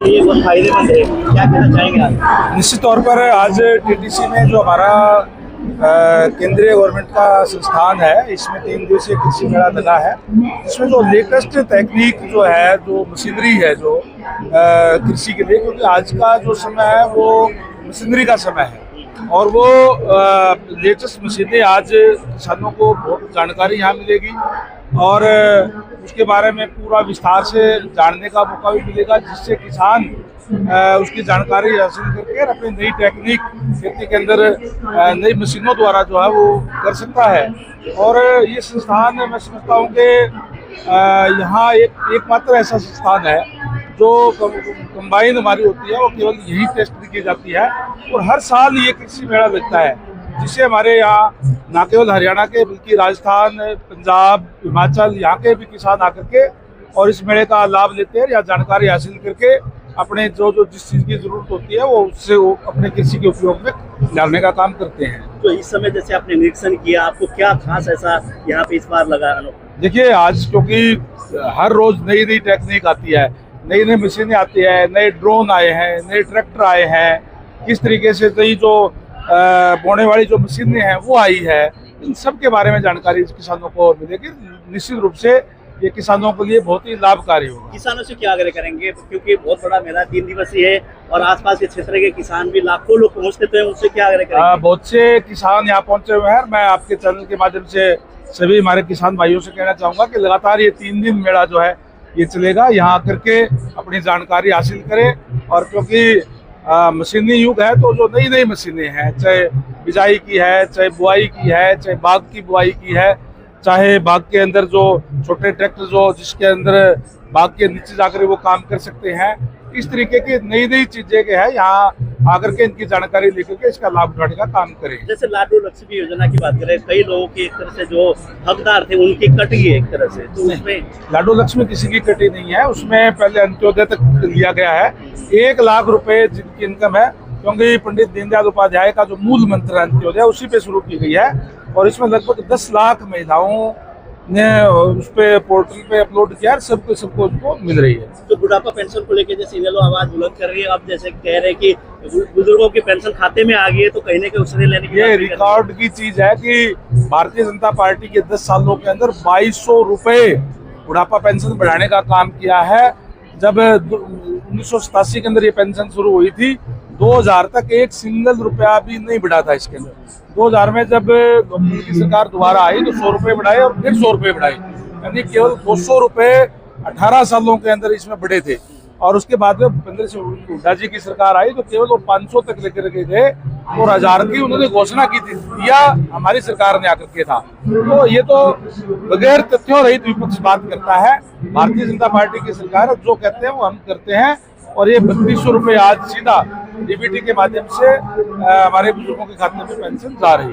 ये बहुत फायदेमंद है, क्या कहना चाहेंगे आप? निश्चित तौर पर आज टीटीसी में जो हमारा केंद्रीय गवर्नमेंट का संस्थान है, इसमें 3 दिवसीय कृषि मेला लगा है। इसमें जो लेटेस्ट तकनीक जो है, जो मशीनरी है, जो कृषि के लिए, क्योंकि आज का जो समय है वो मशीनरी का समय है और वो लेटेस्ट मशीनें आज किसानों को बहुत जानकारी यहाँ मिलेगी और उसके बारे में पूरा विस्तार से जानने का मौका भी मिलेगा, जिससे किसान उसकी जानकारी हासिल करके अपनी नई टेक्निक खेती के अंदर नई मशीनों द्वारा जो है वो कर सकता है। और ये संस्थान मैं समझता हूँ कि यहाँ एकमात्र ऐसा संस्थान है जो कंबाइन हमारी होती है वो केवल यही टेस्ट की जाती है और हर साल ये कृषि मेला लगता है, जिससे हमारे यहाँ न केवल हरियाणा के बल्कि राजस्थान, पंजाब, हिमाचल यहाँ के भी किसान आकर के और इस मेले का लाभ लेते हैं या जानकारी हासिल करके अपने जो जिस चीज़ की जरूरत होती है वो उससे वो अपने कृषि के उपयोग में डालने का काम करते हैं। तो इस समय जैसे आपने निरीक्षण किया, आपको क्या खास ऐसा यहाँ पे इस बार लगा? देखिए, आज क्योंकि हर रोज नई नई टेक्निक आती है, नई नई मशीनें आती है, नए ड्रोन आए हैं, नए ट्रैक्टर आए हैं, किस तरीके से नई जो बोने वाली जो मशीनें हैं वो आई है, इन सब के बारे में जानकारी किसानों को मिलेगी। निश्चित रूप से ये किसानों के लिए बहुत ही लाभकारी होगा। किसानों से क्या आग्रह करेंगे, क्योंकि बहुत बड़ा मेला 3 दिवसीय है और आसपास के क्षेत्र के किसान भी लाखों लोग पहुंचते थे, उनसे क्या आग्रह करेंगे? बहुत से किसान यहाँ पहुंचे हुए हैं। मैं आपके चैनल के माध्यम से सभी हमारे किसान भाइयों से कहना चाहूंगा कि लगातार ये 3 दिन मेला जो है ये चलेगा, यहाँ आकर के अपनी जानकारी हासिल करें। और क्योंकि मशीनी युग है तो जो नई नई मशीनें हैं, चाहे बिजाई की है, चाहे बुआई की है, चाहे बाग की बुआई की है, चाहे बाग के अंदर जो छोटे ट्रैक्टर जो जिसके अंदर बाग के नीचे जाकर वो काम कर सकते हैं, इस तरीके की नई नई चीजें के हैं, यहाँ आकर के इनकी जानकारी लेकर के इसका लाभ उठाने का काम करें। जैसे लाडू लक्ष्मी योजना की बात करें, कई लोगों की एक तरह से जो हकदार थे उनकी कट गई एक तरह से, तो उसमें लाडू लक्ष्मी किसी की कटी नहीं है। उसमें पहले अंत्योदय तक लिया गया है। 1 लाख रुपए जिनकी इनकम है, क्योंकि पंडित दीनदयाल उपाध्याय का जो मूल मंत्र अंत्योदय उसी पे शुरू की गई है और इसमें लगभग 10 लाख महिलाओं ने उस पे पोर्टल पे अपलोड किया, सबको उनको मिल रही है। तो बुढ़ापा पेंशन को लेकर जैसे इन्हें लोग आवाज बुलंद कर रही है, अब जैसे कह रहे हैं कि बुजुर्गों की पेंशन खाते में आ गई है, तो कहीं ना कहीं उसने लेने की ये रिकॉर्ड की चीज है कि भारतीय जनता पार्टी के 10 सालों के अंदर 2200 रुपए बुढ़ापा पेंशन बढ़ाने का काम किया है। जब 1987 के अंदर ये पेंशन शुरू हुई थी, 2000 तक एक सिंगल रुपया भी नहीं बढ़ा था इसके अंदर। 2000 में जब लोकदल की सरकार दोबारा आई तो 100 रुपए बढ़ाए और फिर 100 रुपए बढ़ाए, यानी केवल 200 रुपए 18 सालों के अंदर इसमें बढ़े थे। और उसके बाद में भूपेंद्र सिंह हुड्डा जी की सरकार आई तो केवल वो 500 तक लेकर गए थे और 1000 की उन्होंने घोषणा की थी, या हमारी सरकार ने आकर के था। तो ये तो बगैर तथ्यों रहित विपक्ष बात करता है। भारतीय जनता पार्टी की सरकार जो कहते हैं वो हम करते हैं और ये 3200 रुपए आज सीधा डीबीटी के माध्यम से हमारे बुजुर्गों के खाते में पेंशन जा रही है।